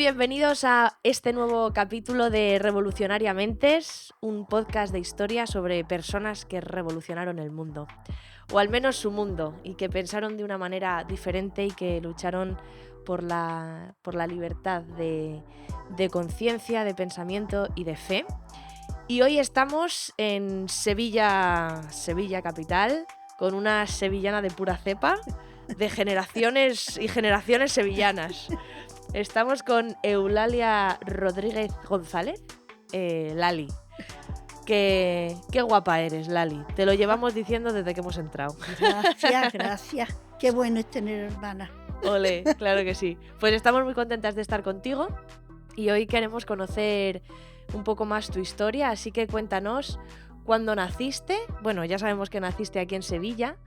bienvenidos a este nuevo capítulo de Revolucionaria Mentes, un podcast de historia sobre personas que revolucionaron el mundo, o al menos su mundo, y que pensaron de una manera diferente y que lucharon por la libertad de conciencia, de pensamiento y de fe. Y hoy estamos en Sevilla capital, con una sevillana de pura cepa, de generaciones y generaciones sevillanas. Estamos con Eulalia Rodríguez González, Lali. Qué guapa eres, Lali. Te lo llevamos diciendo desde que hemos entrado. Gracias. Qué bueno es tener hermana. Ole, claro que sí. Pues estamos muy contentas de estar contigo y hoy queremos conocer un poco más tu historia, así que cuéntanos cuándo naciste. Bueno, ya sabemos que naciste aquí en Sevilla.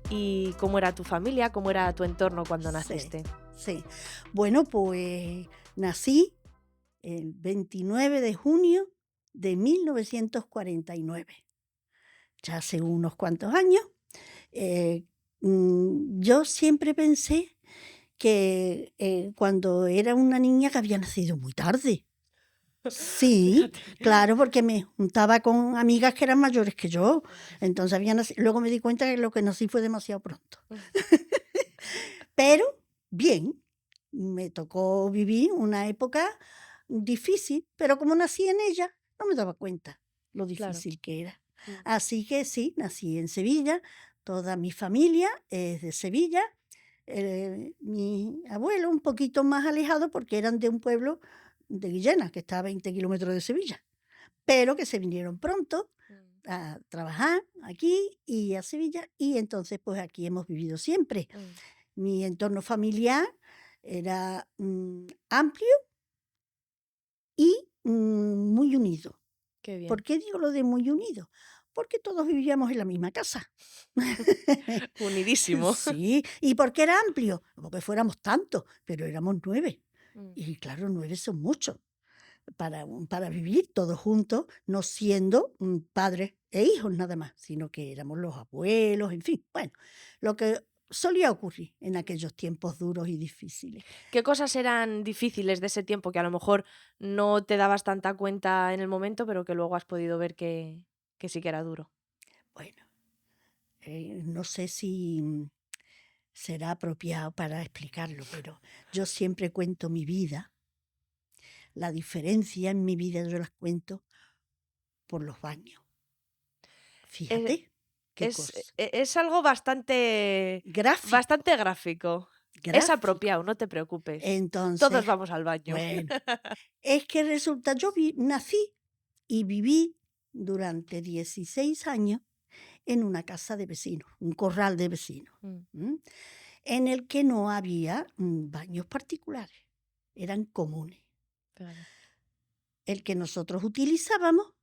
¿Y cómo era tu familia? ¿Cómo era tu entorno cuando naciste? Sí. Bueno, pues nací el 29 de junio de 1949. Ya hace unos cuantos años. Yo siempre pensé que cuando era una niña que había nacido muy tarde. Sí, claro, porque me juntaba con amigas que eran mayores que yo. Entonces luego me di cuenta que lo que nací fue demasiado pronto. Pero bien, me tocó vivir una época difícil, pero como nací en ella, no me daba cuenta lo difícil que era. Así que sí, nací en Sevilla, toda mi familia es de Sevilla. Mi abuelo un poquito más alejado porque eran de un pueblo de Guillena, que está a 20 kilómetros de Sevilla, pero que se vinieron pronto a trabajar aquí y a Sevilla, y entonces pues aquí hemos vivido siempre. Mi entorno familiar era amplio y muy unido. Qué bien. ¿Por qué digo lo de muy unido? Porque todos vivíamos en la misma casa. Unidísimo. Sí, ¿y por qué era amplio? Porque fuéramos tantos, pero éramos 9. Y claro, 9 son muchos para vivir todos juntos, no siendo padres e hijos nada más, sino que éramos los abuelos, en fin. Bueno, lo que solía ocurrir en aquellos tiempos duros y difíciles. ¿Qué cosas eran difíciles de ese tiempo que a lo mejor no te dabas tanta cuenta en el momento, pero que luego has podido ver que sí que era duro? Bueno, no sé si será apropiado para explicarlo, pero yo siempre cuento mi vida. La diferencia en mi vida yo las cuento por los baños. Fíjate qué cosa. Es algo bastante gráfico. Es apropiado, no te preocupes. Entonces, Todos vamos al baño. bueno, es que resulta, yo nací y viví durante 16 años en una casa de vecinos, un corral de vecinos, en el que no había baños particulares, eran comunes. Claro. El que nosotros utilizábamos,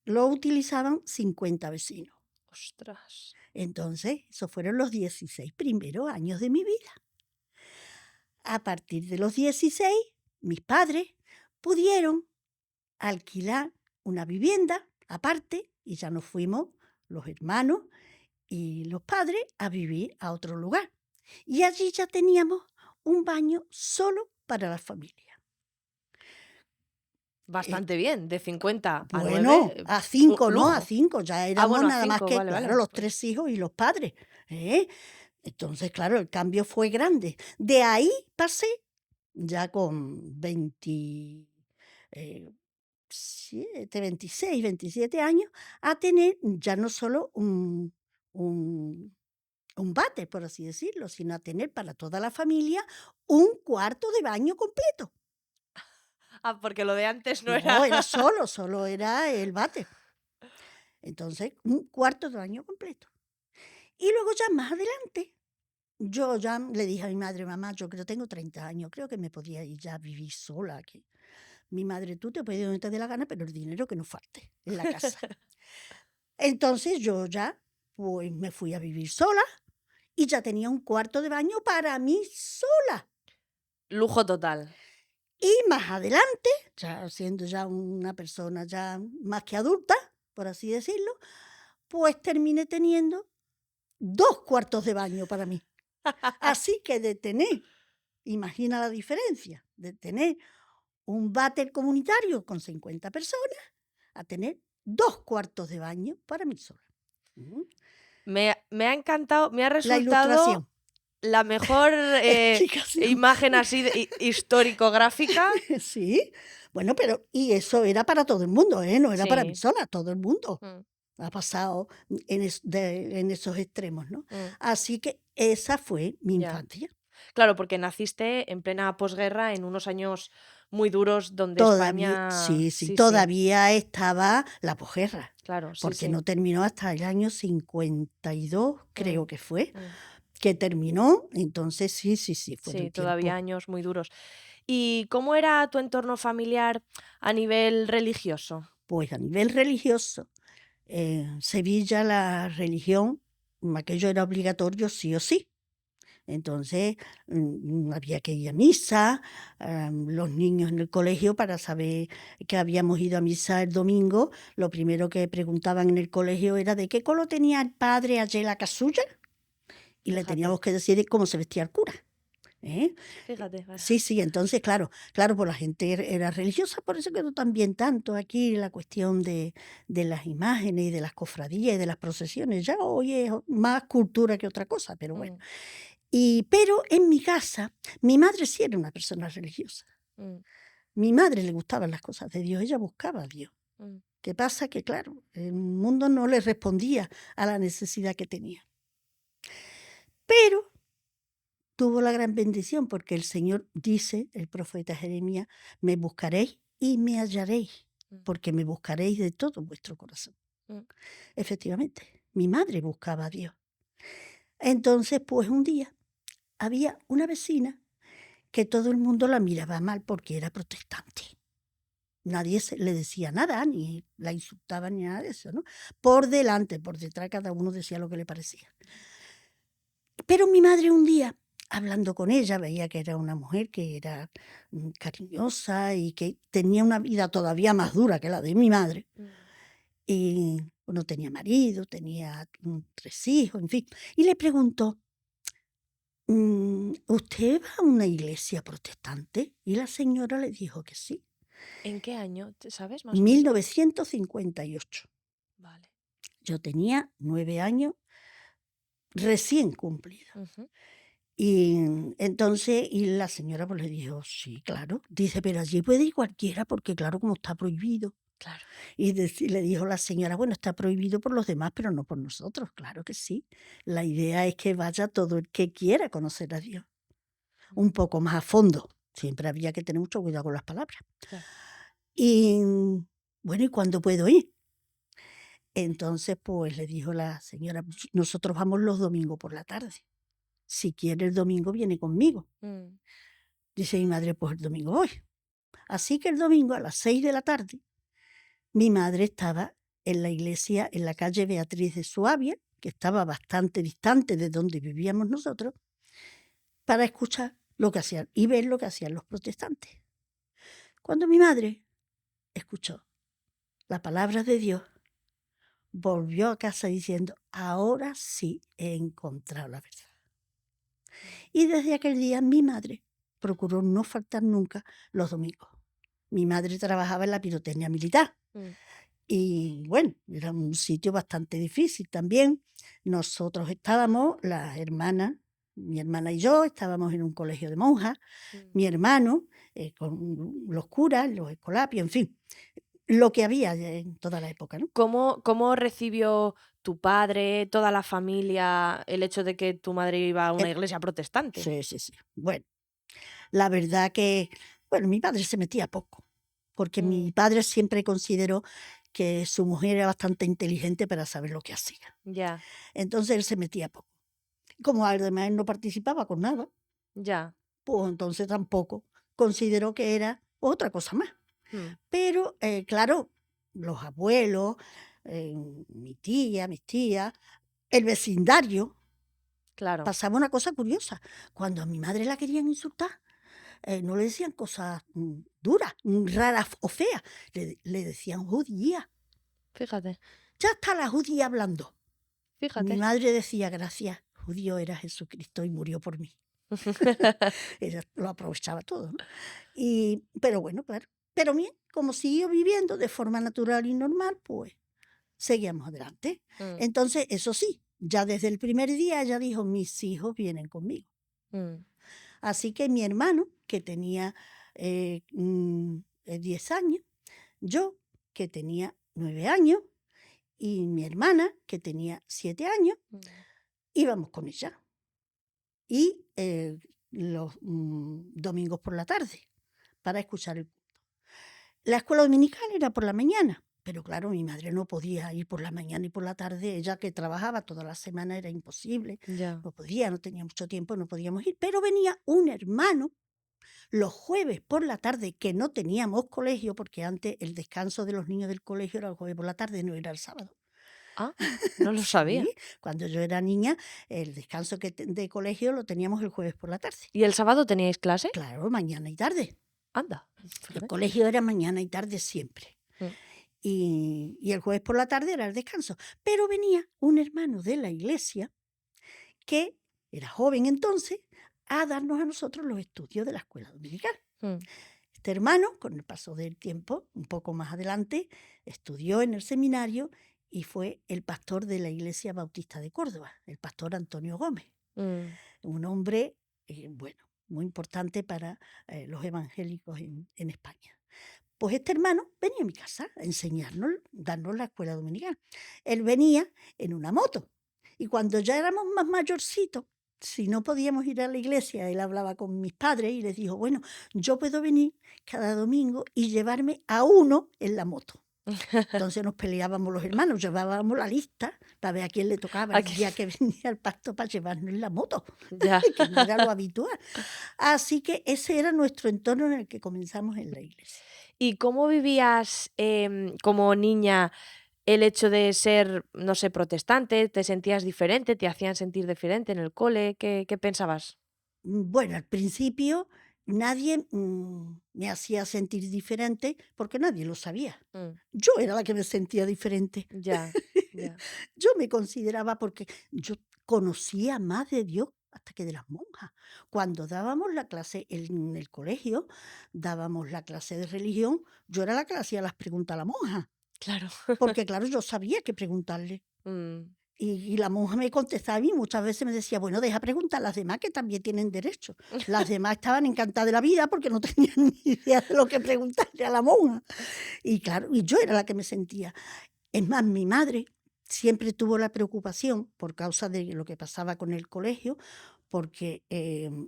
lo utilizaban 50 vecinos. ¡Ostras! Entonces, esos fueron los 16 primeros años de mi vida. A partir de los 16, mis padres pudieron alquilar una vivienda aparte y ya nos fuimos los hermanos y los padres a vivir a otro lugar. Y allí ya teníamos un baño solo para la familia. Bastante bien, de 50 a 9. Bueno, a 5, lujo. ¿no? A 5, ya éramos bueno, nada más 5, que, vale, claro, vale. los 3 hijos y los padres. Entonces, claro, el cambio fue grande. De ahí pasé, ya con 26, 27 años, a tener ya no solo un váter, por así decirlo, sino a tener para toda la familia un cuarto de baño completo. Ah, porque lo de antes no No, era. era solo era el váter. Entonces, un cuarto de baño completo. Y luego ya más adelante, yo ya le dije a mi madre, mamá, yo creo que tengo 30 años, creo que me podía ir ya a vivir sola aquí. Mi madre, tú te puedes ir donde te dé la gana, pero el dinero que no falte en la casa. Entonces yo ya, pues me fui a vivir sola y ya tenía un cuarto de baño para mí sola. Lujo total. Y más adelante, ya siendo ya una persona ya más que adulta, por así decirlo, pues terminé teniendo 2 cuartos de baño para mí. Así que de tener, imagina la diferencia, de tener un váter comunitario con 50 personas a tener 2 cuartos de baño para mí sola. Me ha encantado, me ha La resultado ilustración. la mejor Explicación. imagen así histórico-gráfica. Sí, bueno, pero y eso era para todo el mundo, no era para mí Sí. sola, todo el mundo Mm, ha pasado en esos extremos, ¿no? mm, Así que esa fue mi ya. infancia. Claro, porque naciste en plena posguerra, en unos años muy duros donde Todavía, España. sí, sí, Sí, sí, todavía estaba la posguerra, claro, sí, porque sí. no terminó hasta el año 52, creo Mm, que fue, mm. que terminó. Entonces, sí, sí, sí, fue Sí, un todavía tiempo. años muy duros. ¿Y cómo era tu entorno familiar a nivel religioso? Pues a nivel religioso, Sevilla, la religión, aquello era obligatorio sí o sí. Entonces, había que ir a misa, los niños en el colegio, para saber que habíamos ido a misa el domingo, lo primero que preguntaban en el colegio era de qué color tenía el padre ayer la casulla, y le Fíjate, teníamos que decir de cómo se vestía el cura. ¿Eh? fíjate. Sí, sí, entonces, claro, claro, pues la gente era religiosa, por eso quedó también tanto aquí la cuestión de las imágenes y de las cofradías y de las procesiones. Ya hoy es más cultura que otra cosa, pero bueno. Mm, Pero en mi casa, mi madre sí era una persona religiosa. mm, Mi madre le gustaban las cosas de Dios, ella buscaba a Dios. mm. ¿Qué pasa? Que claro, el mundo no le respondía a la necesidad que tenía. Pero tuvo la gran bendición porque el Señor dice, el profeta Jeremías, me buscaréis y me hallaréis, Mm, porque me buscaréis de todo vuestro corazón. mm, Efectivamente, mi madre buscaba a Dios. Entonces, pues un día había una vecina que todo el mundo la miraba mal porque era protestante. Nadie le decía nada, ni la insultaba, ni nada de eso, ¿no? Por delante, por detrás, cada uno decía lo que le parecía. Pero mi madre un día, hablando con ella, veía que era una mujer que era cariñosa y que tenía una vida todavía más dura que la de mi madre. mm. Y no tenía marido, tenía 3 hijos, en fin. Y le preguntó, ¿usted va a una iglesia protestante? Y la señora le dijo que sí. ¿En qué año? ¿Sabes más o menos? 1958. Vale. Yo tenía 9 años recién cumplidos. Ujú, Y entonces, y la señora pues le dijo, sí, claro. Dice, pero allí puede ir cualquiera porque claro, como está prohibido. claro. Y le dijo la señora, bueno, está prohibido por los demás, pero no por nosotros. Claro que sí. La idea es que vaya todo el que quiera conocer a Dios. Mm, Un poco más a fondo. Siempre había que tener mucho cuidado con las palabras. claro. Y bueno, ¿y cuándo puedo ir? Entonces, pues le dijo la señora, "Pues, nosotros vamos los domingos por la tarde. Si quiere el domingo viene conmigo". Mm, Dice mi madre, pues el domingo voy. Así que el domingo a las 6 de la tarde, mi madre estaba en la iglesia en la calle Beatriz de Suabia, que estaba bastante distante de donde vivíamos nosotros, para escuchar lo que hacían y ver lo que hacían los protestantes. Cuando mi madre escuchó la palabra de Dios, volvió a casa diciendo, ahora sí he encontrado la verdad. Y desde aquel día mi madre procuró no faltar nunca los domingos. Mi madre trabajaba en la pirotecnia militar mm, y bueno, era un sitio bastante difícil también. Nosotros estábamos, las hermanas, mi hermana y yo, estábamos en un colegio de monjas, mm. mi hermano con los curas, los escolapios, en fin, lo que había en toda la época, ¿no? ¿Cómo recibió tu padre, toda la familia, el hecho de que tu madre iba a una Eh, iglesia protestante? sí, sí, sí. Bueno, la verdad que, bueno, mi padre se metía poco, porque mi Mm, padre siempre consideró que su mujer era bastante inteligente para saber lo que hacía. ya, Entonces él se metía poco. Como además él no participaba con nada, ya. pues entonces tampoco consideró que era otra cosa más. Mm, Pero claro, los abuelos, mi tía, mis tías, el vecindario, claro. pasaba una cosa curiosa. Cuando a mi madre la querían insultar, no le decían cosas duras, raras o feas, le decían judía. Fíjate, Ya está la judía hablando. Mi fíjate. madre decía, gracias, judío era Jesucristo y murió por mí. Ella lo aprovechaba todo, ¿no? Pero bueno, claro. Pero bien, como siguió viviendo de forma natural y normal, pues seguíamos adelante. Mm, Entonces, eso sí, ya desde el primer día ella dijo, mis hijos vienen conmigo. mm, Así que mi hermano, que tenía 10 años, yo, que tenía 9 años, y mi hermana, que tenía 7 años, mm. íbamos con ella. Y los domingos por la tarde, para escuchar el culto. La escuela dominical era por la mañana, pero claro, mi madre no podía ir por la mañana y por la tarde, ella que trabajaba toda la semana era imposible, Ya. no podía, no tenía mucho tiempo, no podíamos ir, pero venía un hermano los jueves por la tarde, que no teníamos colegio, porque antes el descanso de los niños del colegio era el jueves por la tarde, no era el sábado. Ah, no lo sabía. Sí, cuando yo era niña, el descanso de colegio lo teníamos el jueves por la tarde. ¿Y el sábado teníais clase? Claro, mañana y tarde. Anda, El fíjate. colegio era mañana y tarde siempre. Mm, Y el jueves por la tarde era el descanso. Pero venía un hermano de la iglesia que era joven entonces a darnos a nosotros los estudios de la escuela dominical. mm, Este hermano, con el paso del tiempo, un poco más adelante, estudió en el seminario y fue el pastor de la Iglesia Bautista de Córdoba, el pastor Antonio Gómez. mm. Un hombre, bueno, muy importante para los evangélicos en España. Pues este hermano venía a mi casa a enseñarnos, darnos la escuela dominical. Él venía en una moto y cuando ya éramos más mayorcitos, si no podíamos ir a la iglesia, él hablaba con mis padres y les dijo, bueno, yo puedo venir cada domingo y llevarme a uno en la moto. Entonces nos peleábamos los hermanos, llevábamos la lista para ver a quién le tocaba el Aquí día que venía al pasto para llevarnos en la moto, ya. que no era lo habitual. Así que ese era nuestro entorno en el que comenzamos en la iglesia. ¿Y cómo vivías, como niña el hecho de ser, no sé, protestante? ¿Te sentías diferente? ¿Te hacían sentir diferente en el cole? ¿Qué pensabas? Bueno, al principio nadie me hacía sentir diferente porque nadie lo sabía. Mm, Yo era la que me sentía diferente. ya, ya. Yo me consideraba porque yo conocía más de Dios hasta que de las monjas. Cuando dábamos la clase en el colegio, dábamos la clase de religión, yo era la que le hacía las preguntas a la monja, Claro. porque claro, yo sabía qué preguntarle. Mm, Y la monja me contestaba a mí, muchas veces me decía, bueno, deja preguntar a las demás que también tienen derecho. Las demás estaban encantadas de la vida porque no tenían ni idea de lo que preguntarle a la monja. Y claro, y yo era la que me sentía. Es más, mi madre siempre tuvo la preocupación por causa de lo que pasaba con el colegio, porque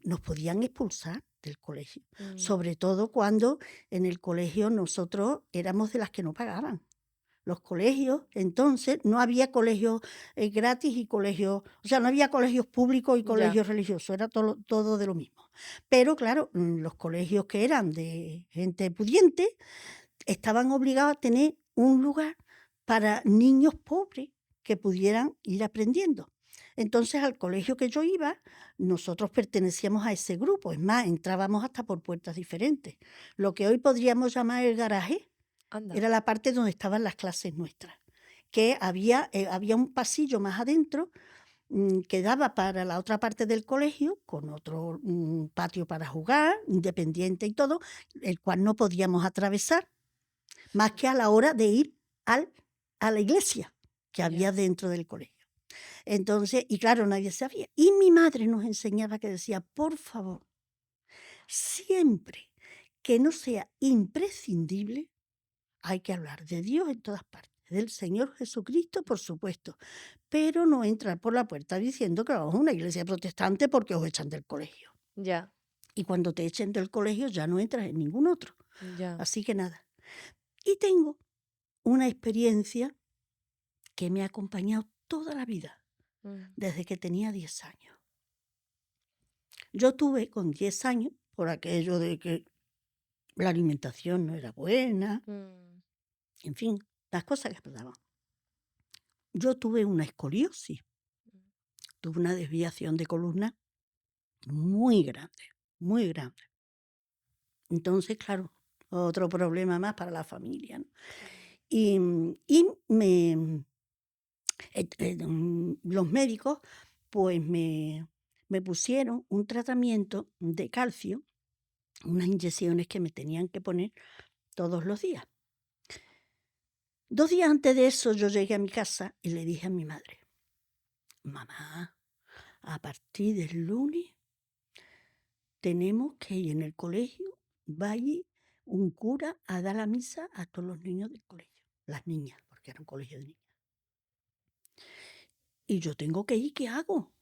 nos podían expulsar del colegio, mm, sobre todo cuando en el colegio nosotros éramos de las que no pagaban. Los colegios, entonces, no había colegios gratis y colegios, o sea, no había colegios públicos y ya, colegios religiosos, era todo de lo mismo. Pero claro, los colegios que eran de gente pudiente estaban obligados a tener un lugar para niños pobres que pudieran ir aprendiendo. Entonces, al colegio que yo iba, nosotros pertenecíamos a ese grupo, es más, entrábamos hasta por puertas diferentes. Lo que hoy podríamos llamar el garaje, anda. era la parte donde estaban las clases nuestras, que había un pasillo más adentro que daba para la otra parte del colegio, con otro patio para jugar, independiente y todo, el cual no podíamos atravesar más que a la hora de ir al, a la iglesia que había Ya. dentro del colegio. Entonces, y claro, nadie sabía. Y mi madre nos enseñaba que decía, por favor, siempre que no sea imprescindible, hay que hablar de Dios en todas partes, del Señor Jesucristo, por supuesto, pero no entrar por la puerta diciendo que vamos a una iglesia protestante porque os echan del colegio. Ya, Y cuando te echen del colegio ya no entras en ningún otro. ya. Así que nada. Y tengo una experiencia que me ha acompañado toda la vida, Mm, desde que tenía 10 años. Yo tuve con 10 años, por aquello de que la alimentación no era buena, mm, en fin, las cosas que pasaban. Yo tuve una escoliosis, tuve una desviación de columna muy grande, muy grande. Entonces, claro, otro problema más para la familia, ¿no? Y los médicos, pues me pusieron un tratamiento de calcio, unas inyecciones que me tenían que poner todos los días. 2 días antes de eso yo llegué a mi casa y le dije a mi madre: "Mamá, a partir del lunes tenemos que ir en el colegio, va allí un cura a dar la misa a todos los niños del colegio", las niñas, porque era un colegio de niñas. "Y yo tengo que ir, ¿qué hago?".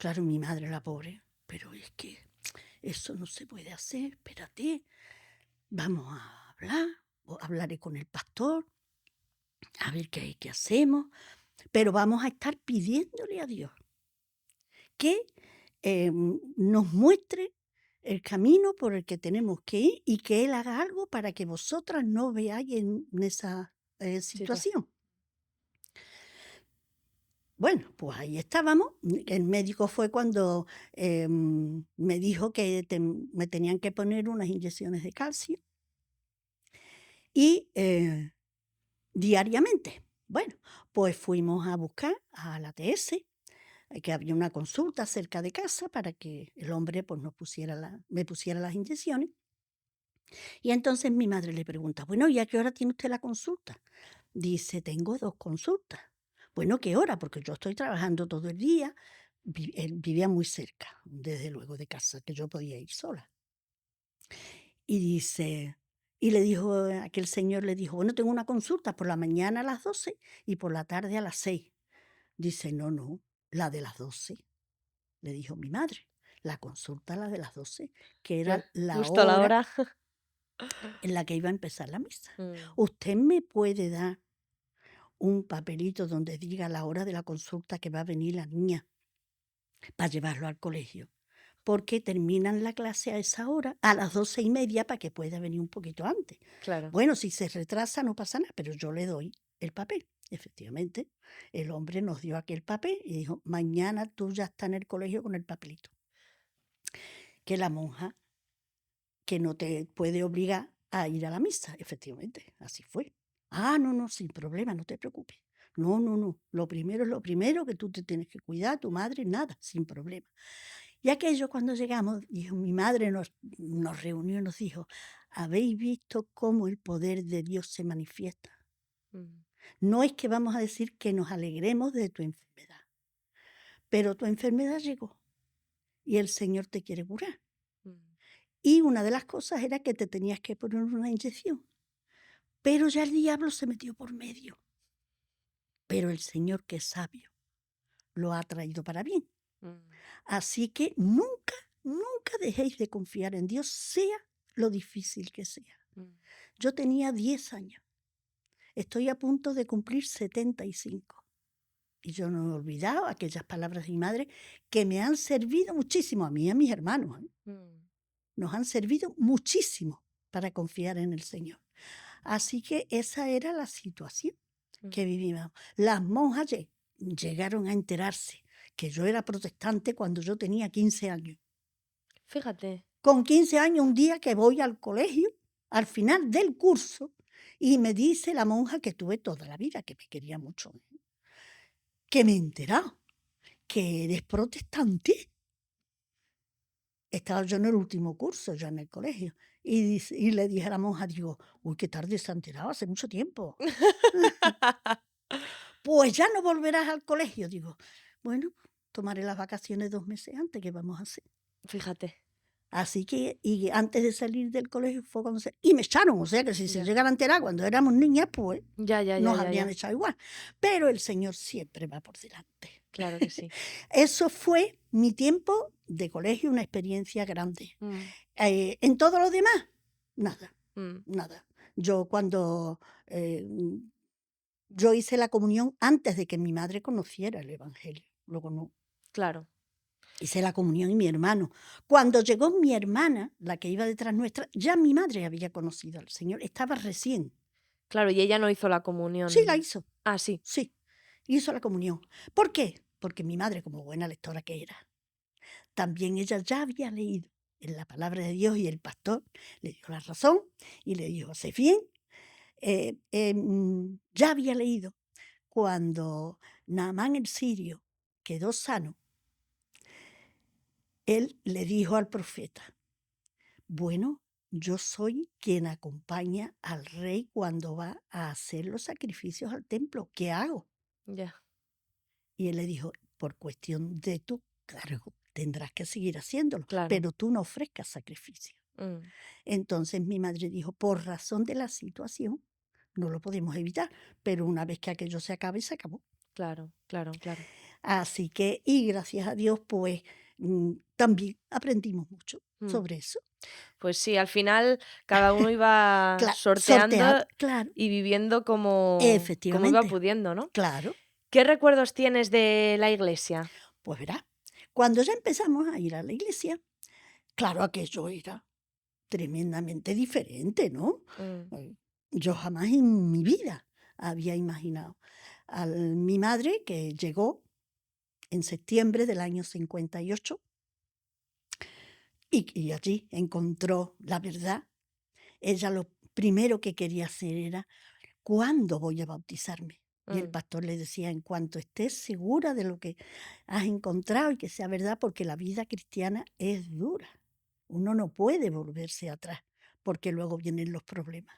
Claro, mi madre, la pobre: "Pero es que eso no se puede hacer, espérate, vamos a hablar, o hablaré con el pastor, a ver qué hacemos, pero vamos a estar pidiéndole a Dios que nos muestre el camino por el que tenemos que ir y que Él haga algo para que vosotras no veáis en esa Situación. situación". Bueno, pues ahí estábamos. El médico fue cuando me dijo que me tenían que poner unas inyecciones de calcio y diariamente. Bueno, pues fuimos a buscar a la ATS, que había una consulta cerca de casa para que el hombre pues, me pusiera las inyecciones. Y entonces mi madre le pregunta: "Bueno, ¿y a qué hora tiene usted la consulta?". Dice: "Tengo 2 consultas". "Bueno, ¿qué hora?". Porque yo estoy trabajando todo el día. Él vivía muy cerca, desde luego, de casa, que yo podía ir sola. Y dice, y le dijo, aquel señor le dijo: "Bueno, tengo una consulta por la mañana a las 12 y por la tarde a las 6". Dice: "No, no, la de las 12", le dijo mi madre. La consulta, la de las 12, que Claro, era la justo a la hora hora. en la que iba a empezar la misa. Mm, ¿Usted me puede dar un papelito donde diga la hora de la consulta que va a venir la niña para llevarlo al colegio? Porque terminan la clase a esa hora, a las 12:30, para que pueda venir un poquito antes. claro. Bueno, si se retrasa no pasa nada, pero yo le doy el papel. Efectivamente, el hombre nos dio aquel papel y dijo: "Mañana tú ya estás en el colegio con el papelito". Que la monja, que no te puede obligar a ir a la misa. Efectivamente, así fue. "Ah, no, no, sin problema, no te preocupes. No, no, no. Lo primero es lo primero, que tú te tienes que cuidar, tu madre, nada, sin problema". Y aquello, cuando llegamos, dijo, mi madre nos reunió y nos dijo: "¿Habéis visto cómo el poder de Dios se manifiesta? Mm, No es que vamos a decir que nos alegremos de tu enfermedad, pero tu enfermedad llegó y el Señor te quiere curar. mm. Y una de las cosas era que te tenías que poner una inyección, pero ya el diablo se metió por medio. Pero el Señor, que es sabio, lo ha traído para bien. Mm, Así que nunca, nunca dejéis de confiar en Dios, sea lo difícil que sea". mm. Yo tenía 10 años, estoy a punto de cumplir 75. Y yo no he olvidado aquellas palabras de mi madre, que me han servido muchísimo a mí y a mis hermanos, ¿eh? Mm, Nos han servido muchísimo para confiar en el Señor. Así que esa era la situación mm. que vivíamos. Las monjas llegaron a enterarse que yo era protestante cuando yo tenía 15 años. Fíjate. Con 15 años, un día que voy al colegio, al final del curso, y me dice la monja, que tuve toda la vida, que me quería mucho, que me he enterado que eres protestante. Estaba yo en el último curso, ya en el colegio. Y le dije a la monja, digo: "Uy, qué tarde se ha enterado, hace mucho tiempo". "Pues ya no volverás al colegio". Digo: "Bueno, tomaré las vacaciones 2 meses antes, ¿qué vamos a hacer?". Fíjate. Así que, y antes de salir del colegio fue cuando y me echaron, o sea que si se Ya. llegan a enterar cuando éramos niñas, pues Ya, ya, ya, nos ya, habrían ya. echado igual. Pero el Señor siempre va por delante. Claro que sí. Eso fue mi tiempo de colegio, una experiencia grande. Mm, En todo lo demás, nada, mm. nada. Yo cuando yo hice la comunión antes de que mi madre conociera el evangelio, luego no. Claro, Hice la comunión y mi hermano. Cuando llegó mi hermana, la que iba detrás nuestra, ya mi madre había conocido al Señor, estaba recién. claro, y ella no hizo la Sí, la comunión. hizo, Ah, sí. sí, hizo la comunión. ¿Por qué? Porque mi madre, como buena lectora que era, también ella ya había leído en la palabra de Dios, y el pastor le dio la razón y le dijo: "Sé bien". Ya había leído cuando Naamán el sirio quedó sano, él le dijo al profeta, bueno, yo soy quien acompaña al rey cuando va a hacer los sacrificios al templo. ¿Qué hago? Ya, Y él le dijo, por cuestión de tu cargo, tendrás que seguir haciéndolo, claro. pero tú no ofrezcas sacrificio. Mm, Entonces mi madre dijo, por razón de la situación, no lo podemos evitar, pero una vez que aquello se acabe, se acabó. claro, claro, claro. Así que, y gracias a Dios, pues también aprendimos mucho Mm. sobre eso. Pues sí, al final cada uno iba Sortear, sorteando claro, y viviendo como iba efectivamente, pudiendo, ¿no? claro. ¿Qué recuerdos tienes de la iglesia? Pues verás, cuando ya empezamos a ir a la iglesia, claro, aquello era tremendamente diferente, ¿no? Mm, Yo jamás en mi vida había imaginado. Mi madre, que llegó en septiembre del año 58, y allí encontró la verdad. Ella lo primero que quería hacer era, ¿cuándo voy a bautizarme? Y el mm, pastor le decía, en cuanto estés segura de lo que has encontrado y que sea verdad, porque la vida cristiana es dura. Uno no puede volverse atrás, porque luego vienen los problemas.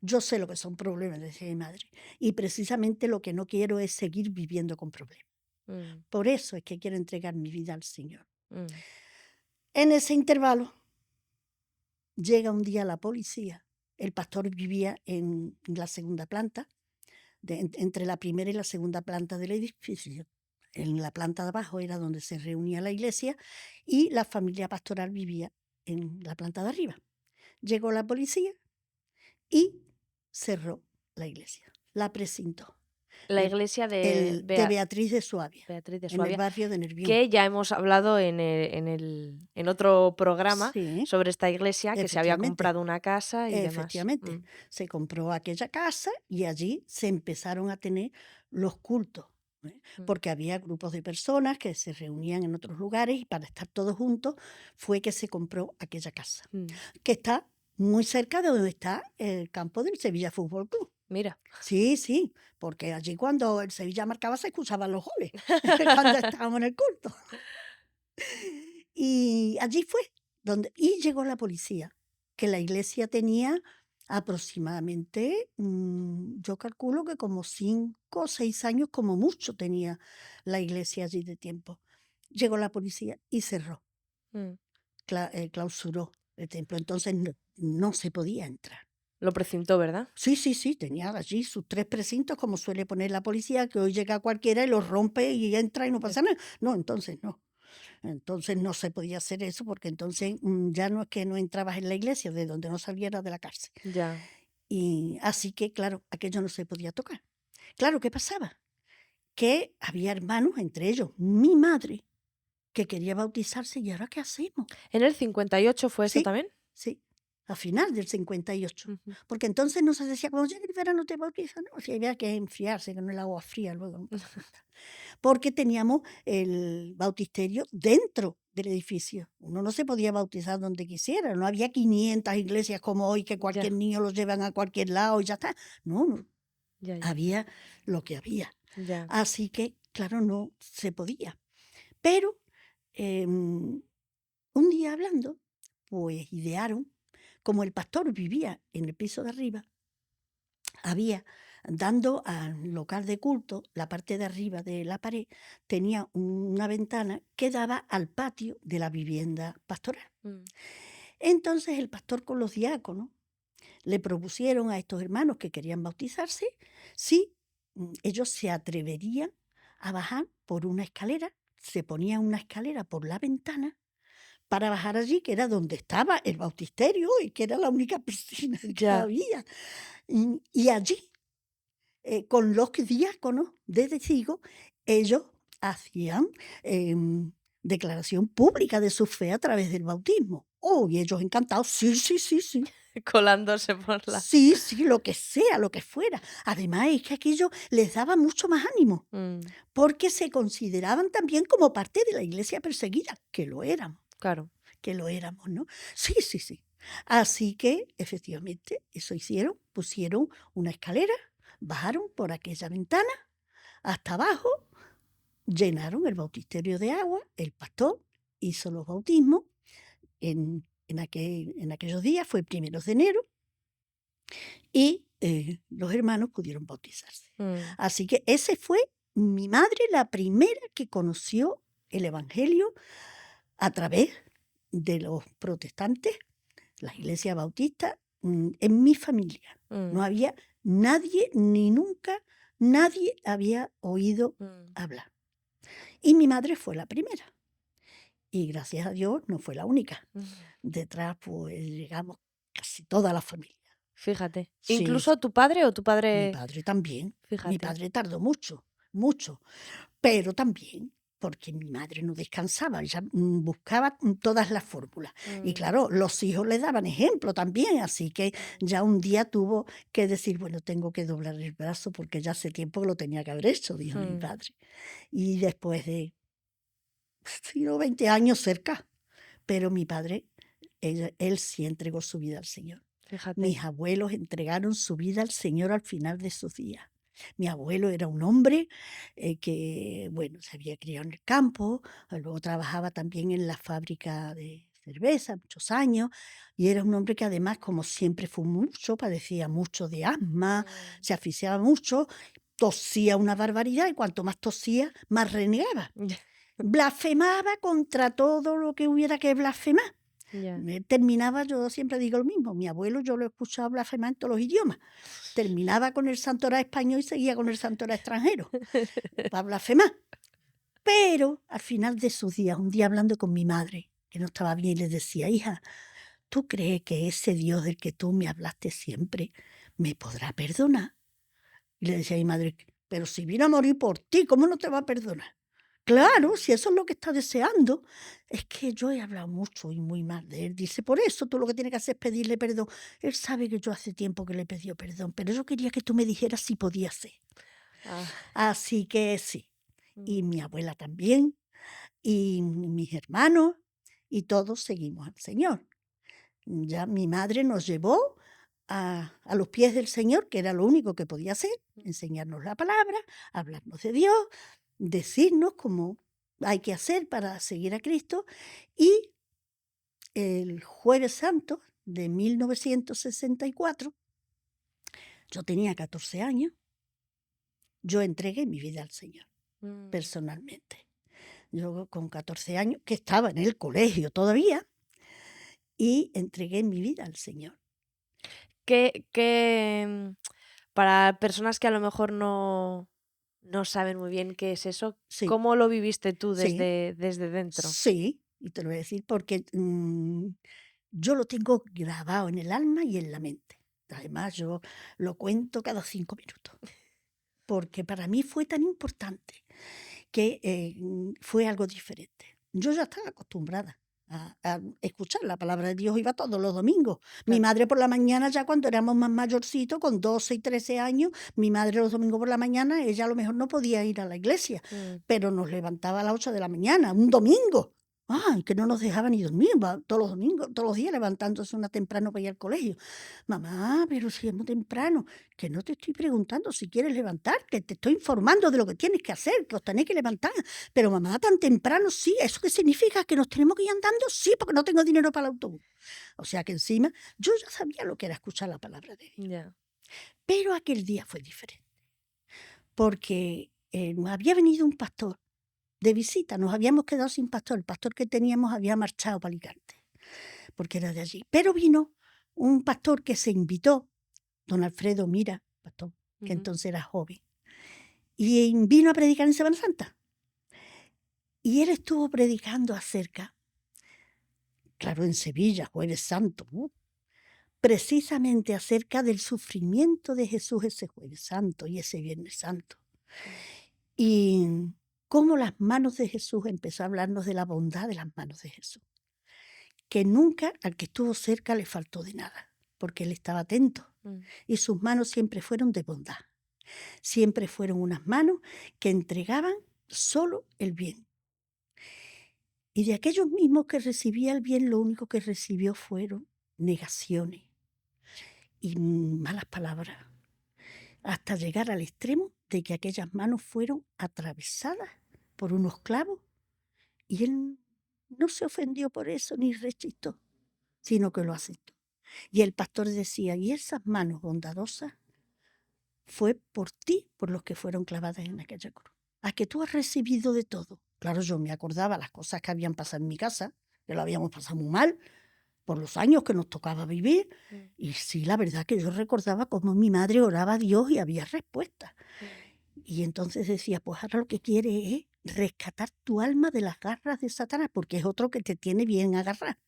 Yo sé lo que son problemas, decía mi madre, y precisamente lo que no quiero es seguir viviendo con problemas. mm, Por eso es que quiero entregar mi vida al Señor. mm. En ese intervalo llega un día la policía. El pastor vivía en la segunda planta, entre la primera y la segunda planta del edificio. En la planta de abajo era donde se reunía la iglesia y la familia pastoral vivía en la planta de arriba. Llegó la policía y cerró la iglesia, la precintó. La iglesia de De Beatriz de Suabia, Beatriz de en el Suabia, barrio de Nervión. que ya hemos hablado en otro programa Sí, sobre esta iglesia, que se había efectivamente. comprado una casa y demás. Efectivamente, se compró aquella casa y allí se empezaron a tener los cultos, ¿eh? Mm, Porque había grupos de personas que se reunían en otros lugares y para estar todos juntos fue que se compró aquella casa, mm. que está muy cerca de donde está el campo del Sevilla Fútbol Club. Mira, Sí, sí, porque allí cuando el Sevilla marcaba se escuchaban los goles, cuando estábamos en el culto. Y allí fue y llegó la policía, que la iglesia tenía aproximadamente, yo calculo que como 5 o 6 años como mucho tenía la iglesia allí de tiempo. Llegó la policía y cerró, mm, clausuró el templo, entonces no se podía entrar. lo precintó, ¿verdad? Sí, sí, sí, tenía allí sus 3 precintos, como suele poner la policía, que hoy llega cualquiera y los rompe y entra y no pasa nada. No, entonces no. Entonces no se podía hacer eso porque entonces ya no es que no entrabas en la iglesia, de donde no salieras de la cárcel. Ya. Y así que, claro, aquello no se podía tocar. Claro, ¿qué pasaba? Que había hermanos, entre ellos mi madre, que quería bautizarse y ahora ¿qué hacemos? ¿En el 58 fue esto Sí, también? sí, a final del 58. Ujú. Porque entonces no se decía, cuando llegue el verano te bautizas, no, si había que enfriarse, que no el agua fría luego, no pasa nada. Porque teníamos el bautisterio dentro del edificio. Uno no se podía bautizar donde quisiera, no había 500 iglesias como hoy que cualquier Ya, niño los llevan a cualquier lado y ya está. No, no, ya, ya, había lo que había. ya. Así que, claro, no se podía. Pero un día hablando, pues idearon, como el pastor vivía en el piso de arriba, había, dando al local de culto, la parte de arriba de la pared, tenía una ventana que daba al patio de la vivienda pastoral. Mm, Entonces el pastor con los diáconos le propusieron a estos hermanos que querían bautizarse si ellos se atreverían a bajar por una escalera, se ponían una escalera por la ventana para bajar allí, que era donde estaba el bautisterio y que era la única piscina que ya. había. Y allí, con los diáconos de testigos, ellos hacían declaración pública de su fe a través del bautismo. Oh, y ellos encantados, sí, sí, sí, sí. Colándose por la. Sí, sí, lo que sea, lo que fuera. Además es que aquello les daba mucho más ánimo, Mm, porque se consideraban también como parte de la iglesia perseguida, claro. que lo éramos, ¿no? Sí, sí, sí. Así que, efectivamente, eso hicieron, pusieron una escalera, bajaron por aquella ventana hasta abajo, llenaron el bautisterio de agua, el pastor hizo los bautismos en aquellos días, fue 1 de enero, y los hermanos pudieron bautizarse. Así que ese fue mi madre, la primera que conoció el Evangelio a través de los protestantes, las iglesias bautistas, en mi familia. No había nadie, ni nunca nadie había oído hablar. Y mi madre fue la primera. Y gracias a Dios no fue la única. Detrás, pues, llegamos casi toda la familia. Fíjate. Sí, ¿Incluso tu padre o tu mi padre? padre también. Mi Fíjate. padre tardó mucho, mucho. Pero también porque mi madre no descansaba, ella buscaba todas las fórmulas. Y claro, los hijos le daban ejemplo también, así que ya un día tuvo que decir, bueno, tengo que doblar el brazo porque ya hace tiempo que lo tenía que haber hecho, dijo mi padre. Y después de 20 años cerca, pero mi padre, él sí entregó su vida al Señor. Fíjate. Mis abuelos entregaron su vida al Señor al final de sus días. Mi abuelo era un hombre que, bueno, se había criado en el campo, luego trabajaba también en la fábrica de cerveza muchos años, y era un hombre que además, como siempre fumó mucho, padecía mucho de asma, se asfixiaba mucho, tosía una barbaridad, y cuanto más tosía, más renegaba. Blasfemaba contra todo lo que hubiera que blasfemar. Terminaba, yo siempre digo lo mismo, mi abuelo yo lo he escuchado blasfemar en todos los idiomas. Terminaba con el santoral español y seguía con el santoral extranjero para blasfemar. Pero al final de sus días, un día hablando con mi madre, que no estaba bien, le decía, hija, ¿tú crees que ese Dios del que tú me hablaste siempre me podrá perdonar? Y le decía a mi madre, pero si vino a morir por ti, ¿cómo no te va a perdonar? Claro, si eso es lo que está deseando. Es que yo he hablado mucho y muy mal de él. Dice, por eso tú lo que tienes que hacer es pedirle perdón. Él sabe que yo hace tiempo que le pedí perdón, pero yo quería que tú me dijeras si podía ser. Así que sí. Y mi abuela también, y mis hermanos, y todos seguimos al Señor. Ya mi madre nos llevó a los pies del Señor, que era lo único que podía hacer, enseñarnos la palabra, hablarnos de Dios, decirnos cómo hay que hacer para seguir a Cristo. Y el Jueves Santo de 1964, yo tenía 14 años, yo entregué mi vida al Señor, personalmente. Yo con 14 años, que estaba en el colegio todavía, y entregué mi vida al Señor. Para personas que a lo mejor no saben muy bien qué es eso, Sí, ¿cómo lo viviste tú sí, desde dentro? sí, y te lo voy a decir porque yo lo tengo grabado en el alma y en la mente. Además, yo lo cuento cada 5 minutos, porque para mí fue tan importante que fue algo diferente. Yo ya estaba acostumbrada a escuchar la palabra de Dios, iba todos los domingos. Mi Claro. madre por la mañana, ya cuando éramos más mayorcitos, con 12 y 13 años, mi madre los domingos por la mañana, ella a lo mejor no podía ir a la iglesia, pero nos levantaba a las 8 de la mañana, un domingo. Ay, que no nos dejaba ni dormir, todos los domingos, todos los días levantándose una temprano para ir al colegio. Mamá, pero si es muy temprano, que no te estoy preguntando si quieres levantarte, te estoy informando de lo que tienes que hacer, que os tenéis que levantar. Pero mamá, tan temprano, sí, ¿eso qué significa? ¿Que nos tenemos que ir andando? Sí, porque no tengo dinero para el autobús. O sea que encima, yo ya sabía lo que era escuchar la palabra de Dios. Ya. Pero aquel día fue diferente, porque nos había venido un pastor de visita, nos habíamos quedado sin pastor, el pastor que teníamos había marchado para Alicante, porque era de allí. Pero vino un pastor que se invitó, don Alfredo Mira, pastor, que entonces era joven, y vino a predicar en Semana Santa. Y él estuvo predicando acerca, claro, en Sevilla, Jueves Santo, precisamente acerca del sufrimiento de Jesús ese Jueves Santo y ese Viernes Santo. Y cómo las manos de Jesús, empezó a hablarnos de la bondad de las manos de Jesús. Que nunca al que estuvo cerca le faltó de nada, porque él estaba atento. Y sus manos siempre fueron de bondad. Siempre fueron unas manos que entregaban solo el bien. Y de aquellos mismos que recibía el bien, lo único que recibió fueron negaciones y malas palabras, hasta llegar al extremo de que aquellas manos fueron atravesadas por unos clavos y él no se ofendió por eso ni rechistó, sino que lo aceptó. Y el pastor decía, y esas manos bondadosas fue por ti, por los que fueron clavadas en aquella cruz. A que tú has recibido de todo. Claro, yo me acordaba las cosas que habían pasado en mi casa, que lo habíamos pasado muy mal, por los años que nos tocaba vivir. Y sí, la verdad que yo recordaba cómo mi madre oraba a Dios y había respuesta. Y entonces decía, pues ahora lo que quiere es rescatar tu alma de las garras de Satanás, porque es otro que te tiene bien agarrado.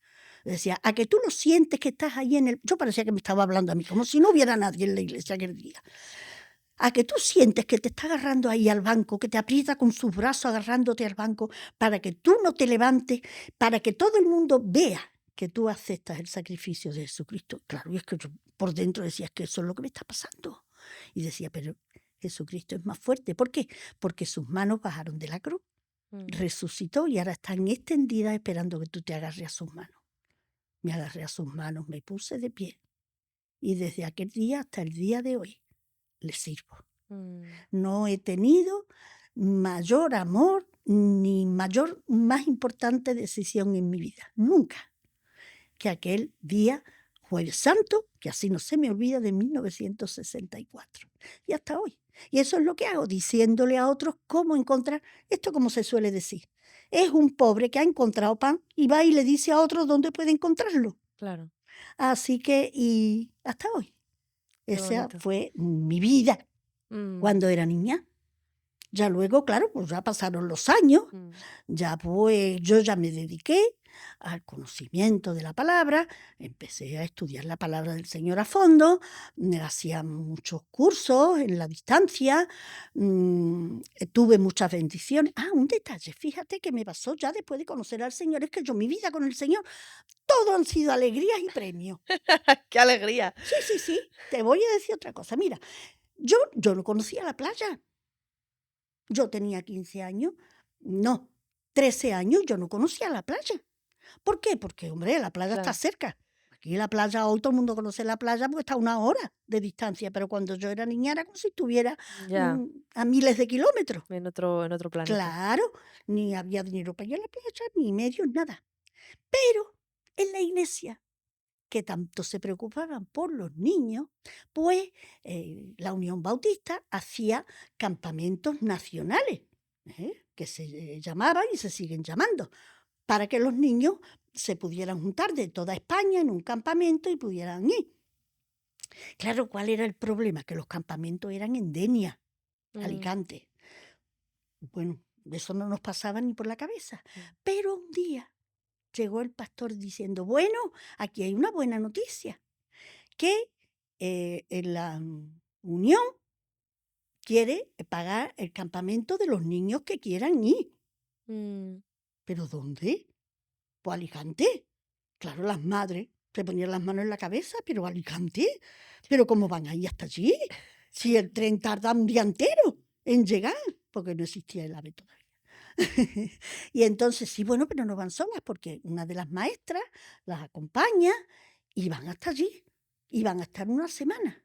Decía, a que tú no sientes que estás ahí en el... Yo parecía que me estaba hablando a mí, como si no hubiera nadie en la iglesia aquel día. A que tú sientes que te está agarrando ahí al banco, que te aprieta con sus brazos agarrándote al banco para que tú no te levantes, para que todo el mundo vea que tú aceptas el sacrificio de Jesucristo. Claro, y es que yo por dentro decía, es que eso es lo que me está pasando. Y decía, pero Jesucristo es más fuerte. ¿Por qué? Porque sus manos bajaron de la cruz, resucitó y ahora están extendidas esperando que tú te agarres a sus manos. Me agarré a sus manos, me puse de pie. Y desde aquel día hasta el día de hoy le sirvo. No he tenido mayor amor ni más importante decisión en mi vida. Nunca. Que aquel día, Jueves Santo, que así no se me olvida, de 1964. Y hasta hoy. Y eso es lo que hago, diciéndole a otros cómo encontrar, esto como se suele decir. Es un pobre que ha encontrado pan y va y le dice a otros dónde puede encontrarlo. Claro. Así que, y hasta hoy. Qué Esa bonito. fue mi vida cuando era niña. Ya luego, claro, pues ya pasaron los años, ya pues yo ya me dediqué al conocimiento de la palabra, empecé a estudiar la palabra del Señor a fondo, hacía muchos cursos en la distancia, tuve muchas bendiciones. Ah, un detalle, fíjate que me pasó ya después de conocer al Señor, es que yo mi vida con el Señor, todo han sido alegrías y premios. ¡Qué alegría! Sí, te voy a decir otra cosa, mira, yo no conocía la playa. Yo tenía 15 años, no, 13 años, yo no conocía la playa. ¿Por qué? Porque, hombre, la playa está Claro. cerca. Aquí la playa, hoy todo el mundo conoce la playa porque está a 1 hora de distancia, pero cuando yo era niña era como si estuviera Ya, a miles de kilómetros. en otro planeta. Claro, ni había dinero para ir a la playa, ni medios, nada. Pero en la iglesia, que tanto se preocupaban por los niños, pues la Unión Bautista hacía campamentos nacionales, que se llamaban y se siguen llamando, para que los niños se pudieran juntar de toda España en un campamento y pudieran ir. Claro, ¿cuál era el problema? Que los campamentos eran en Denia, Alicante. Bueno, eso no nos pasaba ni por la cabeza. Pero un día llegó el pastor diciendo, bueno, aquí hay una buena noticia, que en la Unión quiere pagar el campamento de los niños que quieran ir. ¿Pero dónde? Pues Alicante. Claro, las madres se ponían las manos en la cabeza, pero Alicante, ¿pero cómo van a ir hasta allí? Si el tren tarda un día entero en llegar, porque no existía el AVE todavía. Y entonces, sí, bueno, pero no van solas, porque una de las maestras las acompaña y van hasta allí, y van a estar 1 semana.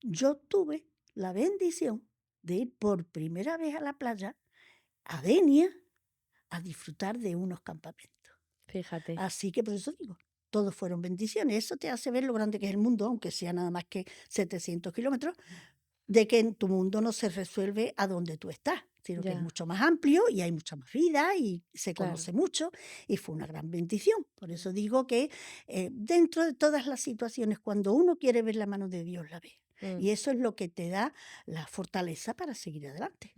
Yo tuve la bendición de ir por primera vez a la playa, a Denia, a disfrutar de unos campamentos. Fíjate. Así que por eso digo, todos fueron bendiciones. Eso te hace ver lo grande que es el mundo, aunque sea nada más que 700 kilómetros, de que en tu mundo no se resuelve a donde tú estás, sino que es Ya, mucho más amplio y hay mucha más vida y se claro. conoce mucho y fue una gran bendición. Por eso digo que dentro de todas las situaciones, cuando uno quiere ver la mano de Dios, la ve. Y eso es lo que te da la fortaleza para seguir adelante.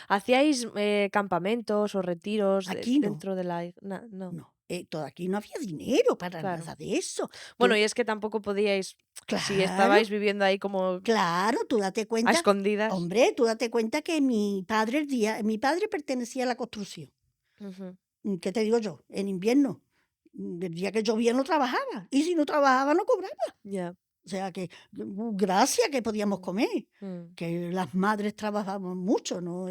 ¿Hacíais campamentos o retiros Aquí no, dentro de la... No, no. Todo aquí no había dinero para claro. nada de eso. Bueno, y es que tampoco podíais, si estabais Claro, viviendo ahí como claro, tú date a cuenta, escondidas. hombre, tú date cuenta que mi padre pertenecía a la construcción. Ujú, ¿Qué te digo yo? En invierno, el día que llovía no trabajaba, y si no trabajaba no cobraba. Ya. O sea que, gracias que podíamos comer, mm, que las madres trabajaban mucho, ¿no?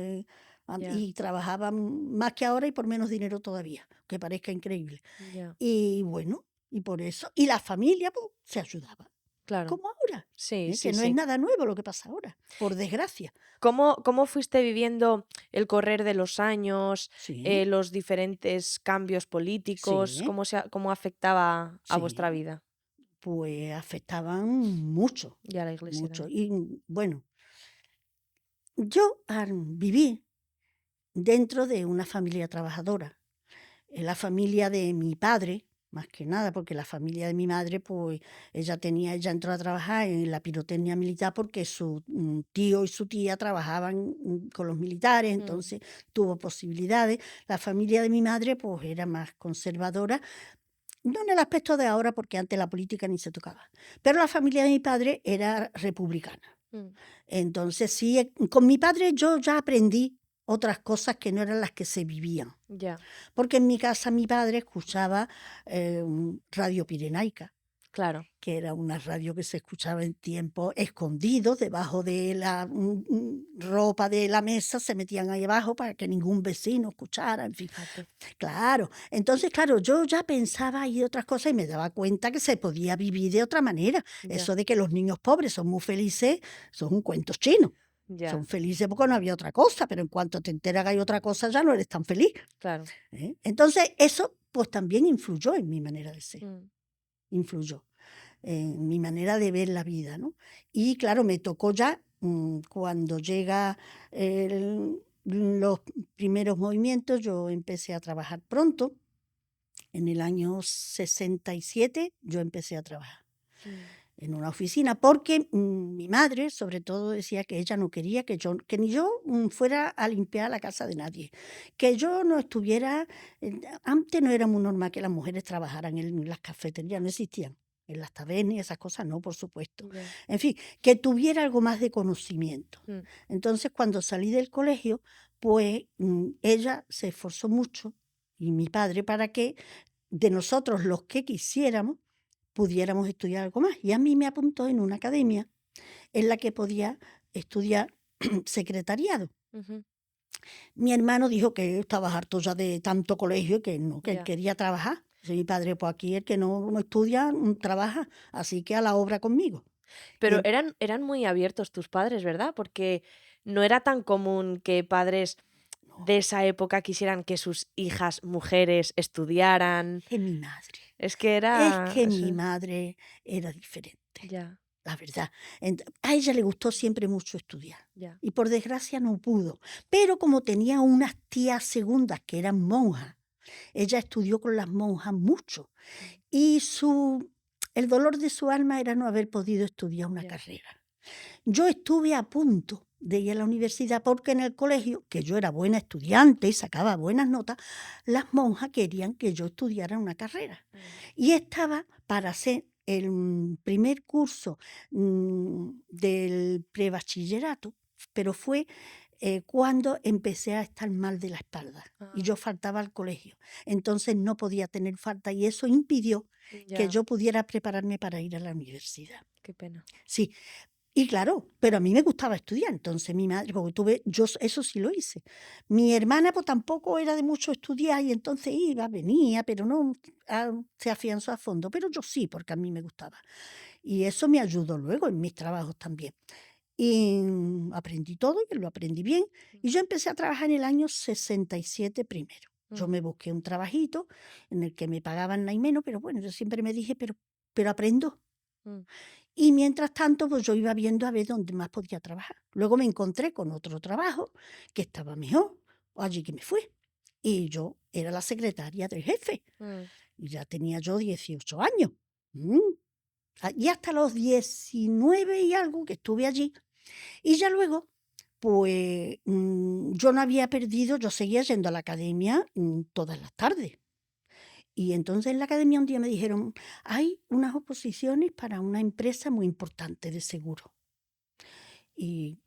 Ya, Y trabajaban más que ahora y por menos dinero todavía, que parezca increíble. ya. Y bueno, y por eso, y la familia pues, se ayudaba, Claro. como ahora. Sí, Que sí, no es sí. nada nuevo lo que pasa ahora, por desgracia. ¿Cómo fuiste viviendo el correr de los años, Sí, los diferentes cambios políticos, sí, cómo afectaba a vuestra sí. vida Pues afectaban mucho, y a la iglesia mucho. también? Y bueno, yo viví dentro de una familia trabajadora. La familia de mi padre, más que nada, porque la familia de mi madre, pues ella entró a trabajar en la pirotecnia militar porque su tío y su tía trabajaban con los militares, Mm, entonces tuvo posibilidades. La familia de mi madre, pues era más conservadora, no en el aspecto de ahora, porque antes la política ni se tocaba, pero la familia de mi padre era republicana. mm, Entonces sí, con mi padre yo ya aprendí otras cosas que no eran las que se vivían. ya, Porque en mi casa mi padre escuchaba Radio Pirenaica, claro, que era una radio que se escuchaba en tiempos escondidos, debajo de la ropa de la mesa, se metían ahí abajo para que ningún vecino escuchara, en fin. fíjate. Claro, entonces, claro, yo ya pensaba ahí otras cosas y me daba cuenta que se podía vivir de otra manera. Ya, Eso de que los niños pobres son muy felices, son un cuento chino. ya, Son felices porque no había otra cosa, pero en cuanto te enteras que hay otra cosa, ya no eres tan feliz. claro. Entonces, eso pues también influyó en mi manera de ser, Mm, influyó en mi manera de ver la vida, ¿no? Y claro, me tocó ya cuando llega los primeros movimientos, yo empecé a trabajar pronto, en el año 67 yo empecé a trabajar mm, en una oficina, porque mi madre, sobre todo, decía que ella no quería que ni yo fuera a limpiar la casa de nadie, que yo no estuviera, antes no era muy normal que las mujeres trabajaran en las cafeterías, no existían, en las tabernas y esas cosas no, por supuesto. ya, En fin, que tuviera algo más de conocimiento. mm, Entonces, cuando salí del colegio, pues ella se esforzó mucho, y mi padre, para que de nosotros los que quisiéramos, pudiéramos estudiar algo más. Y a mí me apuntó en una academia en la que podía estudiar secretariado. ujú, Mi hermano dijo que estaba harto ya de tanto colegio y que no, que él ya. quería trabajar. Dice mi padre, pues aquí el que no estudia, trabaja, así que a la obra conmigo. Y Pero eran muy abiertos tus padres, ¿verdad? Porque no era tan común que padres no, de esa época quisieran que sus hijas mujeres estudiaran. es mi madre. Es que Es era que mi eso, madre era diferente. ya, La verdad. A ella le gustó siempre mucho estudiar ya. y por desgracia no pudo. Pero como tenía unas tías segundas que eran monjas, ella estudió con las monjas mucho Mm, y el dolor de su alma era no haber podido estudiar una ya, carrera. Yo estuve a punto de ir a la universidad porque en el colegio, que yo era buena estudiante y sacaba buenas notas, las monjas querían que yo estudiara una carrera. mm, Y estaba para hacer el primer curso del prebachillerato, pero fue cuando empecé a estar mal de la espalda y ah, yo faltaba al colegio. Entonces no podía tener falta y eso impidió que ya, yo pudiera prepararme para ir a la universidad. qué pena. Sí, y claro, pero a mí me gustaba estudiar, entonces mi madre, porque eso sí lo hice. Mi hermana pues tampoco era de mucho estudiar y entonces iba, venía, pero no se afianzó a fondo, pero yo sí, porque a mí me gustaba. Y eso me ayudó luego en mis trabajos también. Y aprendí todo y lo aprendí bien. Mm, Y yo empecé a trabajar en el año 67 primero. Yo mm, me busqué un trabajito en el que me pagaban nada y menos, pero bueno, yo siempre me dije, pero aprendo. mm, Y mientras tanto, pues yo iba viendo a ver dónde más podía trabajar. Luego me encontré con otro trabajo que estaba mejor, allí que me fui. Y yo era la secretaria del jefe. mm, Y ya tenía yo 18 años. Mm. Y hasta los 19 y algo que estuve allí. Y ya luego, pues yo no había perdido, yo seguía yendo a la academia todas las tardes. Y entonces en la academia un día me dijeron, hay unas oposiciones para una empresa muy importante de seguro. Y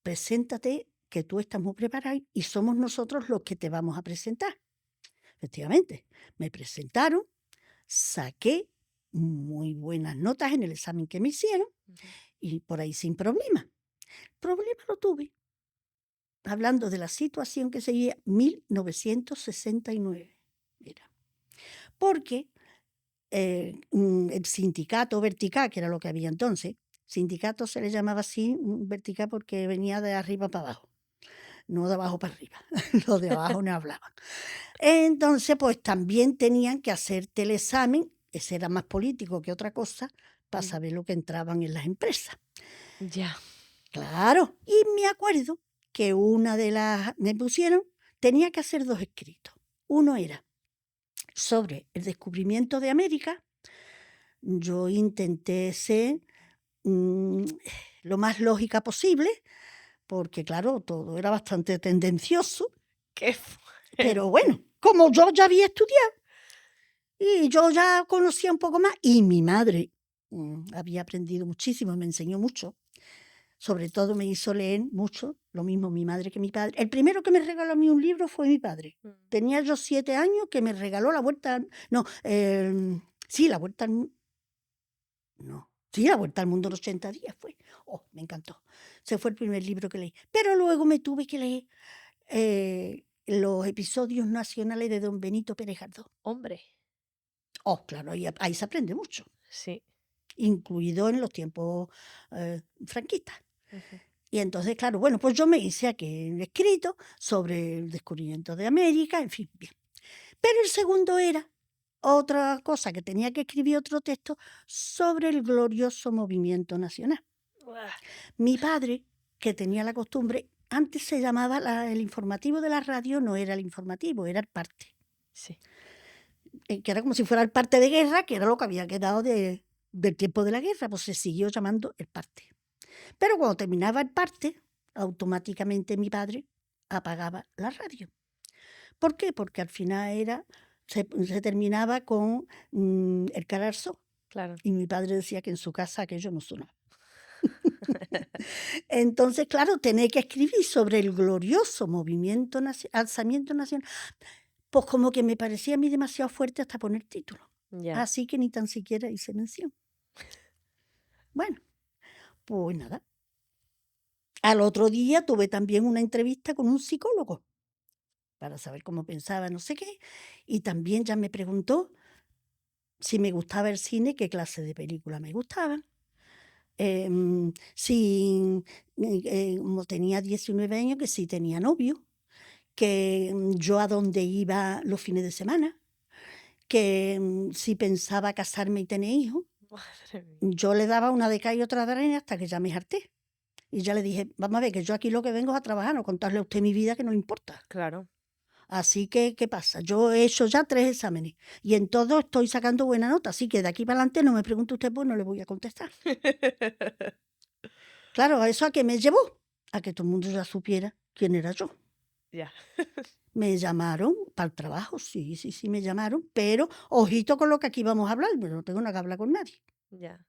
preséntate, que tú estás muy preparado y somos nosotros los que te vamos a presentar. Efectivamente, me presentaron, saqué muy buenas notas en el examen que me hicieron ujú, y por ahí sin problema. Problema lo tuve, hablando de la situación que seguía 1969. Mira, porque el sindicato vertical, que era lo que había entonces, sindicato se le llamaba así, vertical porque venía de arriba para abajo. no de abajo para arriba, los de abajo no hablaban. Entonces, pues también tenían que hacer teleexamen, ese era más político que otra cosa, para saber lo que entraban en las empresas. Ya. Claro, y me acuerdo que una de las, me pusieron, tenía que hacer 2 escritos. Uno era sobre el descubrimiento de América. Yo intenté ser lo más lógica posible, porque claro, todo era bastante tendencioso, Qué fuerte. pero bueno, como yo ya había estudiado y yo ya conocía un poco más, y mi madre había aprendido muchísimo, me enseñó mucho, sobre todo me hizo leer mucho, lo mismo mi madre que mi padre. El primero que me regaló a mí un libro fue mi padre. Tenía yo 7 años, que me regaló La Vuelta, no, sí, La Vuelta al no, sí, La Vuelta al Mundo en 80 días fue. Oh, me encantó. Ese fue el primer libro que leí. Pero luego me tuve que leer los episodios nacionales de don Benito Pérez Galdós. Hombre. Oh, claro, ahí se aprende mucho, Sí. incluido en los tiempos franquistas. Ujú. Y entonces, claro, bueno, pues yo me hice aquel escrito sobre el descubrimiento de América, en fin, bien. Pero el segundo era otra cosa, que tenía que escribir otro texto sobre el glorioso movimiento nacional. Buah. Mi padre, que tenía la costumbre, antes se llamaba el informativo de la radio, no era el informativo, era el parte. Sí. Que era como si fuera el parte de guerra, que era lo que había quedado del tiempo de la guerra, pues se siguió llamando el parte. Pero cuando terminaba el parte, automáticamente mi padre apagaba la radio. ¿Por qué? Porque al final se terminaba con el Calarzo. Claro. Y mi padre decía que en su casa aquello no sonaba. Entonces, claro, tenía que escribir sobre el glorioso movimiento alzamiento nacional, pues como que me parecía a mí demasiado fuerte hasta poner título. Ya. Así que ni tan siquiera hice mención. Bueno, pues nada. Al otro día tuve también una entrevista con un psicólogo para saber cómo pensaba, no sé qué, y también ya me preguntó si me gustaba el cine, qué clase de película me gustaban. Si, como tenía 19 años, que sí tenía novio, que yo a dónde iba los fines de semana, que si pensaba casarme y tener hijos. Madre mía. Yo le daba una de cal y otra de arena hasta que ya me harté. Y ya le dije, vamos a ver, que yo aquí lo que vengo es a trabajar, no contarle a usted mi vida, que no le importa. Claro. Así que, ¿qué pasa? Yo he hecho ya 3 exámenes y en todos estoy sacando buena nota, así que de aquí para adelante no me pregunte usted, pues no le voy a contestar. Claro, ¿a eso a qué me llevó? A que todo el mundo ya supiera quién era yo. Ya. Me llamaron para el trabajo, sí, me llamaron, pero ojito con lo que aquí vamos a hablar, pero no tengo nada que hablar con nadie. Ya.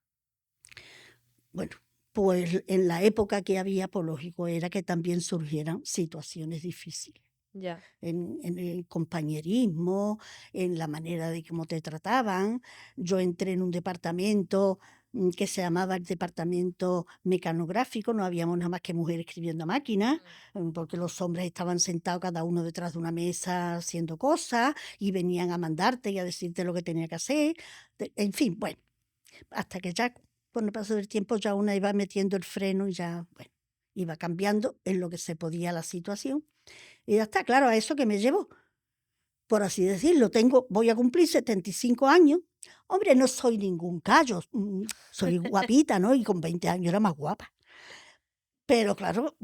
Bueno, pues en la época que había, pues lógico era que también surgieran situaciones difíciles. Ya. En el compañerismo, en la manera de cómo te trataban. Yo entré en un departamento que se llamaba el departamento mecanográfico, no habíamos nada más que mujeres escribiendo a máquina, porque los hombres estaban sentados cada uno detrás de una mesa haciendo cosas y venían a mandarte y a decirte lo que tenía que hacer. En fin, bueno, hasta que ya con el paso del tiempo ya una iba metiendo el freno y ya, bueno, iba cambiando en lo que se podía la situación. Y ya está, claro, a eso que me llevo, por así decirlo. Voy a cumplir 75 años. Hombre, no soy ningún callo, soy guapita, ¿no? Y con 20 años era más guapa. Pero claro,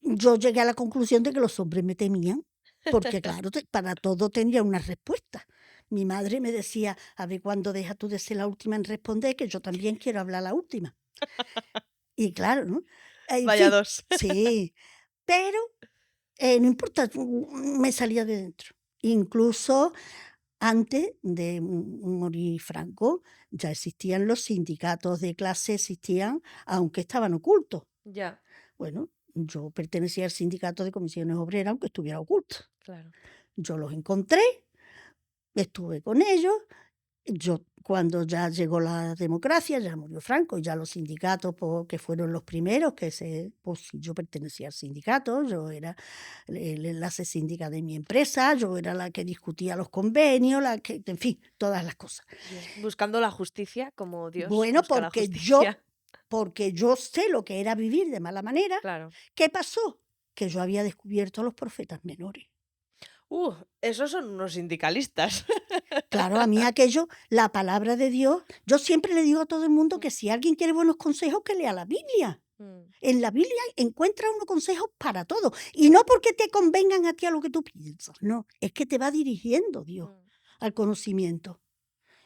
yo llegué a la conclusión de que los hombres me temían, porque claro, para todo tenía una respuesta. Mi madre me decía, a ver cuándo dejas tú de ser la última en responder, que yo también quiero hablar la última. Y claro, ¿no? En Vaya fin, dos. sí, pero no importa, me salía de dentro. Incluso antes de morir Franco, ya existían los sindicatos de clase, existían, aunque estaban ocultos. Ya. Bueno, yo pertenecía al sindicato de comisiones obreras, aunque estuviera oculto. Claro. Yo los encontré, estuve con ellos. Cuando ya llegó la democracia, ya murió Franco, y ya los sindicatos, que fueron los primeros, pues yo pertenecía al sindicato, yo era el enlace sindical de mi empresa, yo era la que discutía los convenios, en fin, todas las cosas. Bien. Buscando la justicia como Dios Bueno, busca la porque justicia. yo sé lo que era vivir de mala manera. Claro. ¿Qué pasó? que yo había descubierto a los profetas menores. Esos son unos sindicalistas. Claro, a mí aquello, la palabra de Dios, yo siempre le digo a todo el mundo que si alguien quiere buenos consejos, que lea la Biblia. En la Biblia encuentra unos consejos para todo. Y no porque te convengan a ti a lo que tú piensas, no, es que te va dirigiendo Dios al conocimiento.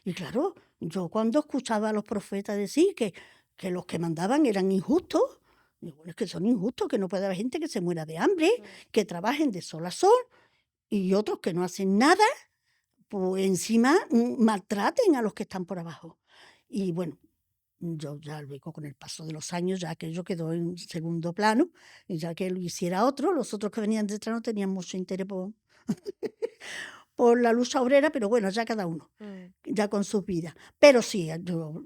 Y claro, yo cuando escuchaba a los profetas decir que los que mandaban eran injustos, digo, bueno, es que son injustos, que no puede haber gente que se muera de hambre, que trabajen de sol a sol, y otros que no hacen nada, pues encima maltraten a los que están por abajo. Y bueno, yo ya luego con el paso de los años ya aquello quedó en segundo plano, y ya que lo hiciera otro, los otros que venían detrás no tenían mucho interés por la lucha obrera, pero bueno, ya cada uno, ya con sus vidas. Pero sí,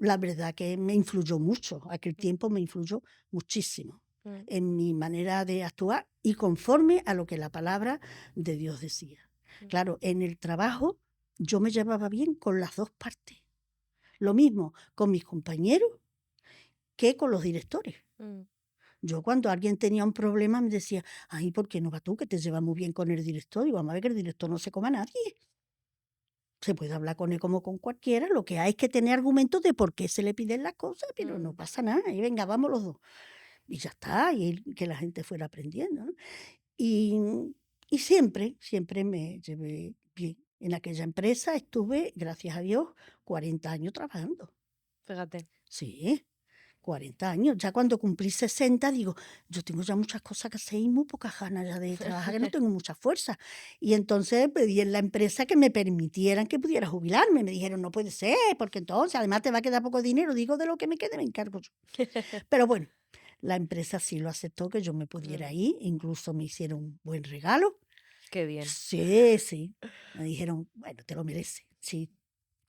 la verdad que me influyó mucho, aquel tiempo me influyó muchísimo en mi manera de actuar y conforme a lo que la palabra de Dios decía. Claro, en el trabajo yo me llevaba bien con las dos partes. Lo mismo con mis compañeros que con los directores. Yo cuando alguien tenía un problema me decía, ay, ¿por qué no vas tú que te llevas muy bien con el director? Digo, vamos a ver que el director no se coma a nadie. Se puede hablar con él como con cualquiera, lo que hay es que tener argumentos de por qué se le piden las cosas, pero no pasa nada, y venga, vamos los dos. Y ya está, y que la gente fuera aprendiendo, ¿no? Y siempre me llevé bien. En aquella empresa estuve, gracias a Dios, 40 años trabajando. Fíjate. Sí, 40 años. Ya cuando cumplí 60, digo, yo tengo ya muchas cosas que hacer y muy pocas ganas ya de trabajar, que no tengo mucha fuerza. Y entonces pedí en la empresa que me permitieran que pudiera jubilarme. Me dijeron, no puede ser, porque entonces además te va a quedar poco dinero. Digo, de lo que me quede me encargo yo. Pero bueno, la empresa sí lo aceptó, que yo me pudiera ir. Incluso me hicieron un buen regalo. Qué bien. Sí, sí. Me dijeron, bueno, te lo mereces. Si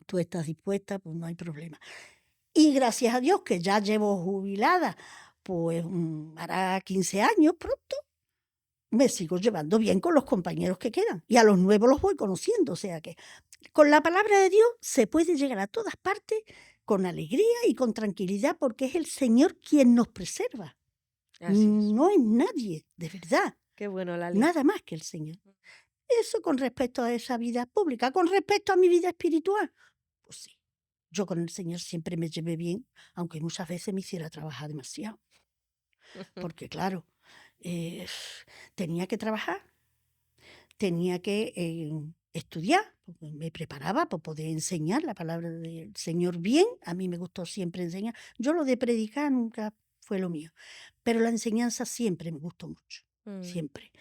tú estás dispuesta, pues no hay problema. Y gracias a Dios que ya llevo jubilada, pues hará 15 años pronto, me sigo llevando bien con los compañeros que quedan. Y a los nuevos los voy conociendo. O sea que con la palabra de Dios se puede llegar a todas partes con alegría y con tranquilidad, porque es el Señor quien nos preserva. Así es. No es nadie, de verdad. Qué bueno, Lali. Nada más que el Señor. Eso con respecto a esa vida pública. Con respecto a mi vida espiritual, pues sí. Yo con el Señor siempre me llevé bien, aunque muchas veces me hiciera trabajar demasiado. Porque claro, tenía que trabajar, tenía que estudiar, porque me preparaba para poder enseñar la palabra del Señor bien. A mí me gustó siempre enseñar. Yo lo de predicar nunca fue lo mío, pero la enseñanza siempre me gustó mucho, siempre.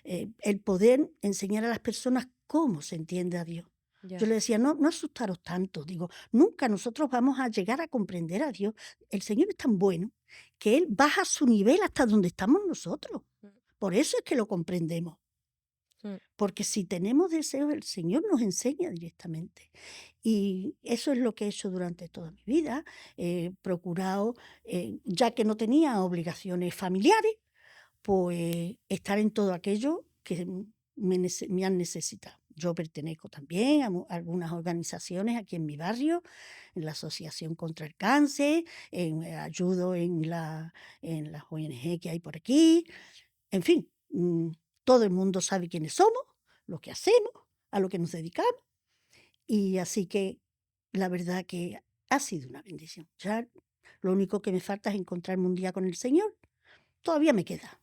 El poder enseñar a las personas cómo se entiende a Dios. Yo le decía, no asustaros tanto, digo, nunca nosotros vamos a llegar a comprender a Dios. El Señor es tan bueno que Él baja su nivel hasta donde estamos nosotros. Por eso es que lo comprendemos. Porque si tenemos deseos, el Señor nos enseña directamente. Y eso es lo que he hecho durante toda mi vida. He procurado, ya que no tenía obligaciones familiares, pues estar en todo aquello que me han necesitado. Yo pertenezco también a algunas organizaciones aquí en mi barrio, en la Asociación contra el Cáncer, ayudo en las ONG que hay por aquí. En fin, todo el mundo sabe quiénes somos, lo que hacemos, a lo que nos dedicamos. Y así que la verdad que ha sido una bendición. Ya lo único que me falta es encontrarme un día con el Señor. Todavía me queda.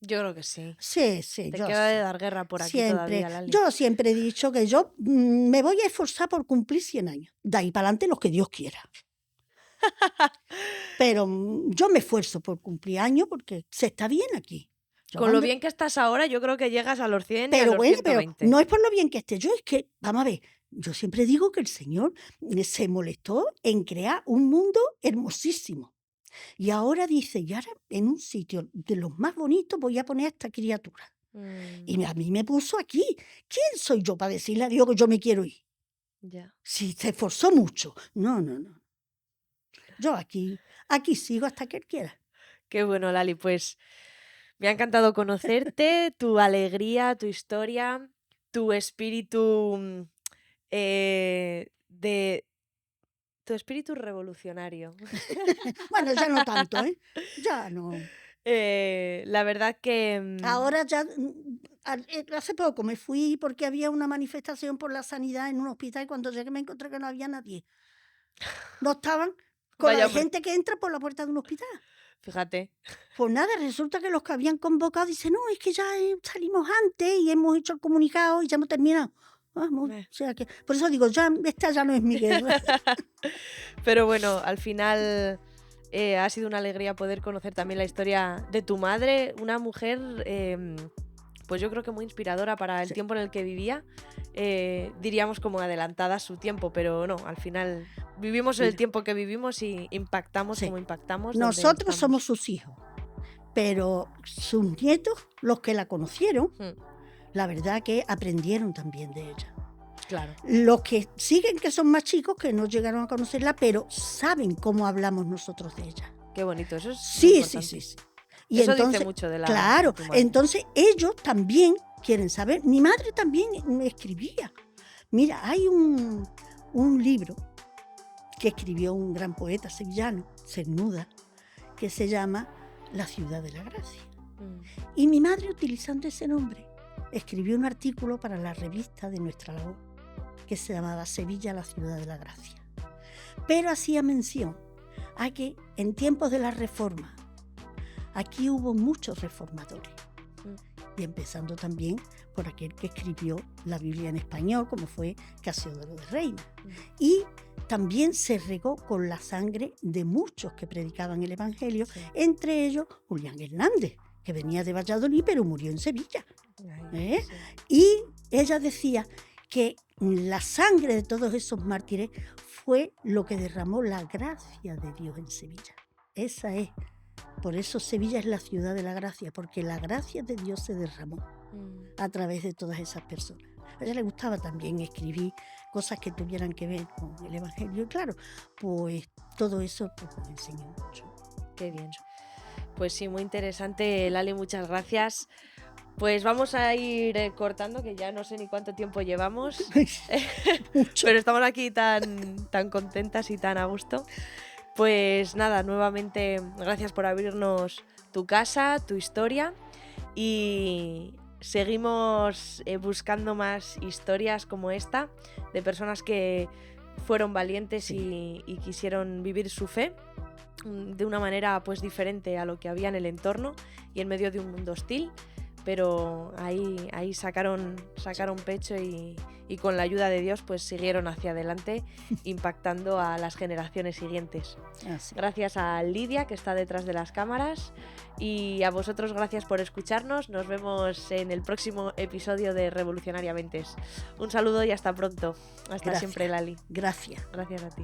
Yo creo que sí. Sí, sí. Te yo queda de sí. dar guerra por aquí Siempre. todavía, Lali. Yo siempre he dicho que yo me voy a esforzar por cumplir 100 años. De ahí para adelante los que Dios quiera. Pero yo me esfuerzo por cumplir años porque se está bien aquí. Con lo bien que estás ahora, yo creo que llegas a los 100 y a Pero los bueno, 120. pero no es por lo bien que esté yo, es que, vamos a ver, yo siempre digo que el Señor se molestó en crear un mundo hermosísimo. Y ahora dice, y ahora en un sitio de los más bonitos voy a poner a esta criatura. Y a mí me puso aquí. ¿Quién soy yo para decirle a Dios que yo me quiero ir? Ya. Si se esforzó mucho. No. Yo aquí sigo hasta que Él quiera. Qué bueno, Lali. Pues me ha encantado conocerte, tu alegría, tu historia, tu espíritu tu espíritu revolucionario. Bueno, ya no tanto, ¿eh? Ya no. La verdad que... Ahora ya, hace poco me fui porque había una manifestación por la sanidad en un hospital y cuando llegué me encontré que no había nadie. No estaban con la gente que entra por la puerta de un hospital. Fíjate. Pues nada, resulta que los que habían convocado dicen, no, es que ya salimos antes y hemos hecho el comunicado y ya hemos terminado. Vamos, o sea que, por eso digo, esta ya no es mi guerra. Pero bueno, al final ha sido una alegría poder conocer también la historia de tu madre, una mujer, pues yo creo que muy inspiradora para el tiempo en el que vivía. Diríamos como adelantada a su tiempo, pero no, al final vivimos el tiempo que vivimos y impactamos como impactamos. Nosotros somos sus hijos, pero sus nietos, los que la conocieron, la verdad que aprendieron también de ella. Claro. Los que siguen, que son más chicos, que no llegaron a conocerla, pero saben cómo hablamos nosotros de ella. Qué bonito, eso es sí. Y eso entonces, dice mucho de la... Claro, entonces ellos también quieren saber. Mi madre también me escribía. Mira, hay un libro que escribió un gran poeta sevillano, Cernuda, que se llama La ciudad de la gracia. Y mi madre, utilizando ese nombre, escribió un artículo para la revista de nuestra labor, que se llamaba Sevilla, la ciudad de la gracia. Pero hacía mención a que en tiempos de la Reforma, aquí hubo muchos reformadores, y empezando también por aquel que escribió la Biblia en español, como fue Casiodoro de Reina. Y también se regó con la sangre de muchos que predicaban el Evangelio, entre ellos Julián Hernández, que venía de Valladolid, pero murió en Sevilla. Y ella decía que la sangre de todos esos mártires fue lo que derramó la gracia de Dios en Sevilla. Esa es. Por eso Sevilla es la ciudad de la gracia, porque la gracia de Dios se derramó a través de todas esas personas. A ella le gustaba también escribir cosas que tuvieran que ver con el Evangelio. Y claro, pues todo eso pues, me enseñó mucho. Qué bien. Pues sí, muy interesante, Lali, muchas gracias. Pues vamos a ir cortando, que ya no sé ni cuánto tiempo llevamos, pero estamos aquí tan contentas y tan a gusto. Pues nada, nuevamente gracias por abrirnos tu casa, tu historia, y seguimos buscando más historias como esta de personas que fueron valientes y quisieron vivir su fe de una manera pues diferente a lo que había en el entorno y en medio de un mundo hostil, pero ahí sacaron pecho y con la ayuda de Dios pues siguieron hacia adelante impactando a las generaciones siguientes. Gracias a Lidia, que está detrás de las cámaras, y a vosotros gracias por escucharnos. Nos vemos en el próximo episodio de Revolucionariamente. Un saludo y hasta pronto. Hasta siempre, Lali. Gracias. Gracias a ti.